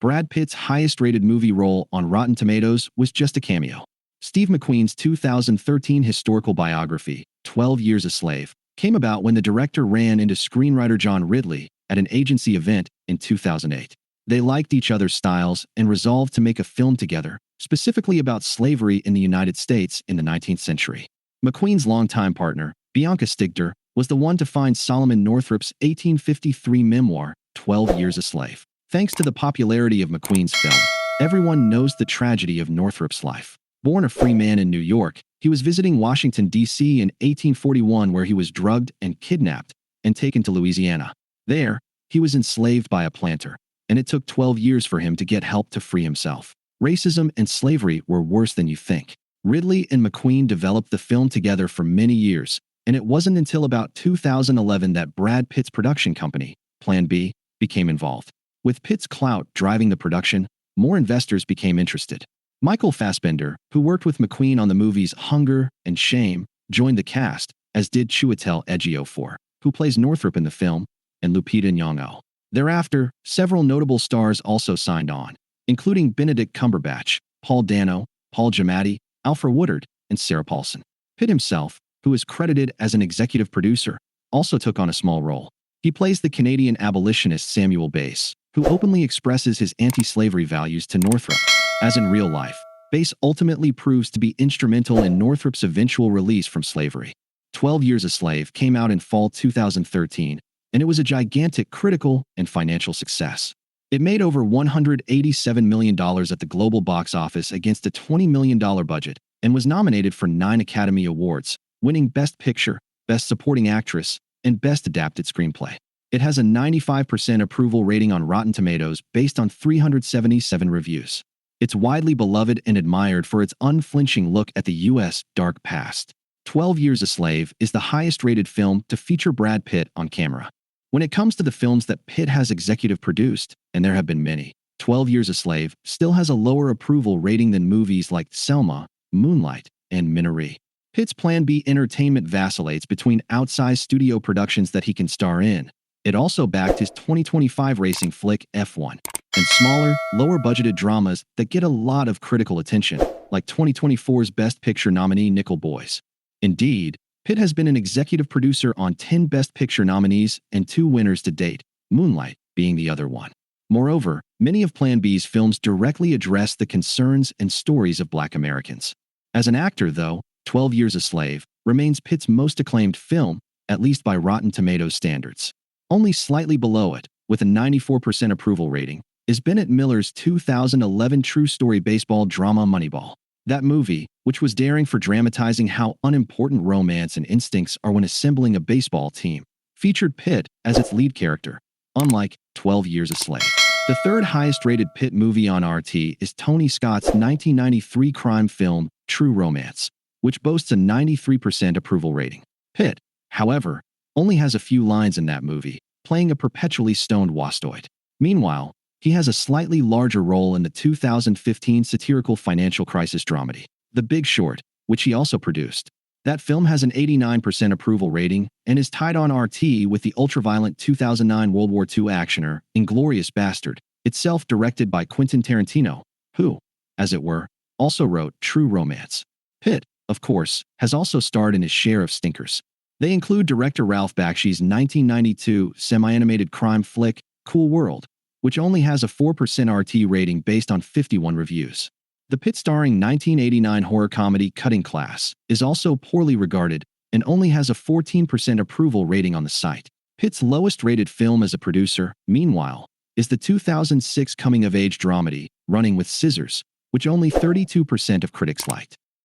Brad Pitt's highest-rated movie role on Rotten Tomatoes was just a cameo. Steve McQueen's 2013 historical biography, 12 Years a Slave, came about when the director ran into screenwriter John Ridley at an agency event in 2008. They liked each other's styles and resolved to make a film together, specifically about slavery in the United States in the 19th century. McQueen's longtime partner, Bianca Stigter, was the one to find Solomon Northrop's 1853 memoir, 12 Years a Slave. Thanks to the popularity of McQueen's film, everyone knows the tragedy of Northrop's life. Born a free man in New York, he was visiting Washington, D.C. in 1841, where he was drugged and kidnapped and taken to Louisiana. There, he was enslaved by a planter, and it took 12 years for him to get help to free himself. Racism and slavery were worse than you think. Ridley and McQueen developed the film together for many years, and it wasn't until about 2011 that Brad Pitt's production company, Plan B, became involved. With Pitt's clout driving the production, more investors became interested. Michael Fassbender, who worked with McQueen on the movies Hunger and Shame, joined the cast, as did Chiwetel Ejiofor, who plays Northrop in the film, and Lupita Nyong'o. Thereafter, several notable stars also signed on, including Benedict Cumberbatch, Paul Dano, Paul Giamatti, Alfred Woodard, and Sarah Paulson. Pitt himself, who is credited as an executive producer, also took on a small role. He plays the Canadian abolitionist Samuel Bass, who openly expresses his anti-slavery values to Northrop. As in real life, Bass ultimately proves to be instrumental in Northrop's eventual release from slavery. 12 Years a Slave came out in fall 2013, and it was a gigantic critical and financial success. It made over $187 million at the global box office against a $20 million budget, and was nominated for 9 Academy Awards, winning Best Picture, Best Supporting Actress, and Best Adapted Screenplay. It has a 95% approval rating on Rotten Tomatoes based on 377 reviews. It's widely beloved and admired for its unflinching look at the U.S. dark past. 12 Years a Slave is the highest-rated film to feature Brad Pitt on camera. When it comes to the films that Pitt has executive produced, and there have been many, 12 Years a Slave still has a lower approval rating than movies like Selma, Moonlight, and Minari. Pitt's Plan B Entertainment vacillates between outsized studio productions that he can star in. It also backed his 2025 racing flick F1, and smaller, lower-budgeted dramas that get a lot of critical attention, like 2024's Best Picture nominee Nickel Boys. Indeed, Pitt has been an executive producer on 10 Best Picture nominees and 2 winners to date, Moonlight being the other one. Moreover, many of Plan B's films directly address the concerns and stories of Black Americans. As an actor, though, 12 Years a Slave remains Pitt's most acclaimed film, at least by Rotten Tomatoes standards. Only slightly below it, with a 94% approval rating, is Bennett Miller's 2011 true story baseball drama Moneyball. That movie, which was daring for dramatizing how unimportant romance and instincts are when assembling a baseball team, featured Pitt as its lead character, unlike 12 Years a Slave. The third highest-rated Pitt movie on RT is Tony Scott's 1993 crime film True Romance, which boasts a 93% approval rating. Pitt, however, only has a few lines in that movie, playing a perpetually stoned wastoid. Meanwhile, he has a slightly larger role in the 2015 satirical financial crisis dramedy, The Big Short, which he also produced. That film has an 89% approval rating and is tied on RT with the ultraviolent 2009 World War II actioner Inglourious Bastard, itself directed by Quentin Tarantino, who, as it were, also wrote True Romance. Pitt, of course, has also starred in his share of stinkers. They include director Ralph Bakshi's 1992 semi-animated crime flick Cool World, which only has a 4% RT rating based on 51 reviews. The Pitt-starring 1989 horror comedy Cutting Class is also poorly regarded and only has a 14% approval rating on the site. Pitt's lowest-rated film as a producer, meanwhile, is the 2006 coming-of-age dramedy Running with Scissors, which only 32% of critics liked.